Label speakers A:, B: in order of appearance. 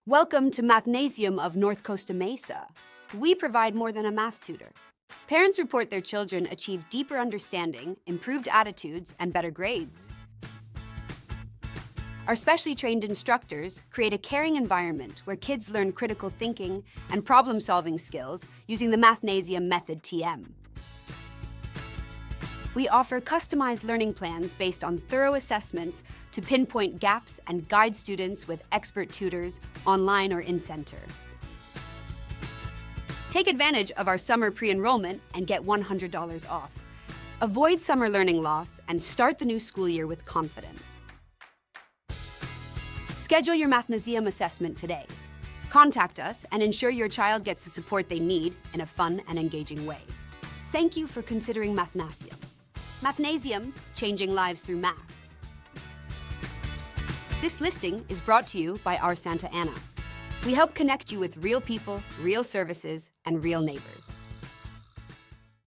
A: Welcome to Mathnasium of North Costa, Mesa. We provide more than a math tutor. Parents report their children achieve deeper understanding, improved attitudes, and better grades. Our specially trained instructors create a caring environment where kids learn critical thinking and problem-solving skills using the Mathnasium Method TM. We offer customized learning plans based on thorough assessments to pinpoint gaps and guide students with expert tutors online or in-center. Take advantage of our summer pre-enrollment and get $100 off. Avoid summer learning loss and start the new school year with confidence. Schedule your Mathnasium assessment today. Contact us and ensure your child gets the support they need in a fun and engaging way. Thank you for considering Mathnasium. Mathnasium, changing lives through math. This listing is brought to you by our Santa Ana. We help connect you with real people, real services, and real neighbors.